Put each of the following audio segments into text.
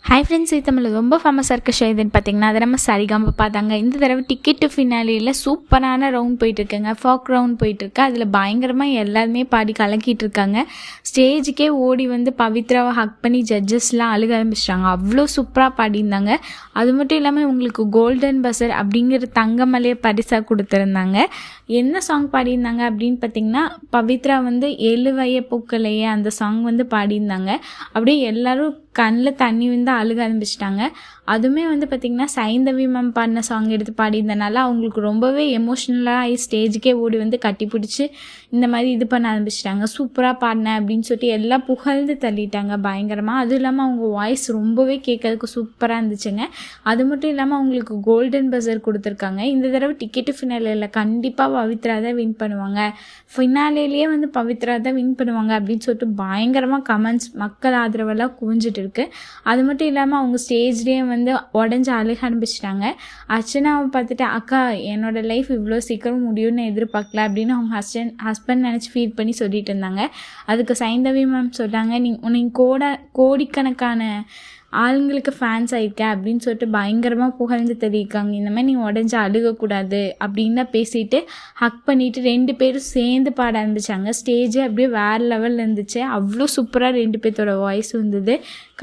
Hi friends, இது தமிழ் ரொம்ப ஃபேமஸாக இருக்க ஷோ இதுன்னு பார்த்தீங்கன்னா அது நம்ம சரிகம பார்த்தாங்க. இந்த தடவை டிக்கெட் டு ஃபினாலியில் சூப்பரான ரவுண்ட் போயிட்டுருக்குங்க, ஃபாக் ரவுண்ட் போயிட்டுருக்கு. அதில் பயங்கரமாக எல்லாருமே பாடி கலக்கிட்டு இருக்காங்க. ஸ்டேஜுக்கே ஓடி வந்து பவித்ராவை ஹக் பண்ணி ஜட்ஜஸ்லாம் அழுக ஆரம்பிச்சிட்டாங்க. அவ்வளோ சூப்பராக பாடியிருந்தாங்க. அது மட்டும் இல்லாமல் உங்களுக்கு கோல்டன் பஸர் அப்படிங்கிற தங்கமலையை பரிசாக கொடுத்துருந்தாங்க. என்ன சாங் பாடியிருந்தாங்க அப்படின்னு பார்த்தீங்கன்னா, பவித்ரா வந்து 7 வய பூக்களையே அந்த சாங் வந்து பாடியிருந்தாங்க. அப்படியே எல்லோரும் கண்ணில் தண்ணி வந்து அழுக ஆரம்பிச்சிட்டாங்க. அதுவுமே வந்து பார்த்திங்கன்னா சைந்தவி மேம் பாடின சாங் எடுத்து பாடியிருந்தனால அவங்களுக்கு ரொம்பவே எமோஷ்னலாக ஆகி ஸ்டேஜுக்கே ஓடி வந்து கட்டி பிடிச்சி இந்த மாதிரி இது பண்ண ஆரம்பிச்சிட்டாங்க. சூப்பராக பாடினேன் அப்படின்னு சொல்லிட்டு எல்லாம் புகழ்ந்து தள்ளிட்டாங்க பயங்கரமாக. அதுவும் இல்லாமல் அவங்க வாய்ஸ் ரொம்பவே கேட்கறதுக்கு சூப்பராக இருந்துச்சுங்க. அது மட்டும் இல்லாமல் அவங்களுக்கு கோல்டன் பஸர் கொடுத்துருக்காங்க. இந்த தடவை டிக்கெட்டு ஃபினாலியில் கண்டிப்பாக பவித்ரா தான் வின் பண்ணுவாங்க, ஃபினாலிலேயே வந்து பவித்ரா தான் வின் பண்ணுவாங்க அப்படின்னு சொல்லிட்டு பயங்கரமாக கமெண்ட்ஸ் மக்கள் ஆதரவெல்லாம் குவிஞ்சிட்டு இருக்கு. அது மட்டும் இல்லாமல் அவங்க ஸ்டேஜ்லேயே வந்து உடஞ்சி அழுக ஆரம்பிச்சிட்டாங்க. அர்ச்சனாவை பார்த்துட்டு, அக்கா என்னோட லைஃப் இவ்வளோ சீக்கிரம் முடியும்னு எதிர்பார்க்கல அப்படின்னு அவங்க ஹஸ்பண்ட் நினச்சி ஃபீல் பண்ணி சொல்லிட்டு இருந்தாங்க. அதுக்கு சைந்தவி மேம் சொல்கிறாங்க, நீங்கள் கோடிக்கணக்கான ஆளுங்களுக்கு ஃபேன்ஸ் ஆகிருக்க அப்படின்னு சொல்லிட்டு பயங்கரமாக புகழ்ந்து தெரிவிக்காங்க. இந்த மாதிரி நீங்கள் உடஞ்சி அழுகக்கூடாது அப்படின்னு தான் பேசிட்டு ஹக் பண்ணிவிட்டு 2 பேரும் சேர்ந்து பாட ஆரம்பித்தாங்க. ஸ்டேஜே அப்படியே வேறு லெவலில் இருந்துச்சு. அவ்வளோ சூப்பராக 2 பேர்த்தோட வாய்ஸ் இருந்தது.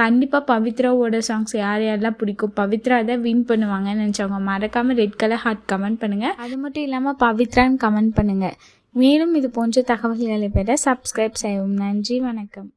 கண்டிப்பாக பவித்ராவோட சாங்ஸ் யாரெல்லாம் பிடிக்கும், பவித்ரா தான் வின் பண்ணுவாங்கன்னு நினச்சவங்க மறக்காமல் ரெட் கலர் ஹார்ட் கமெண்ட் பண்ணுங்கள். அது மட்டும் இல்லாமல் பவித்ரான்னு கமெண்ட் பண்ணுங்கள். மேலும் இது போன்ற தகவல்களை பெற சப்ஸ்கிரைப் செய்யவும். நன்றி, வணக்கம்.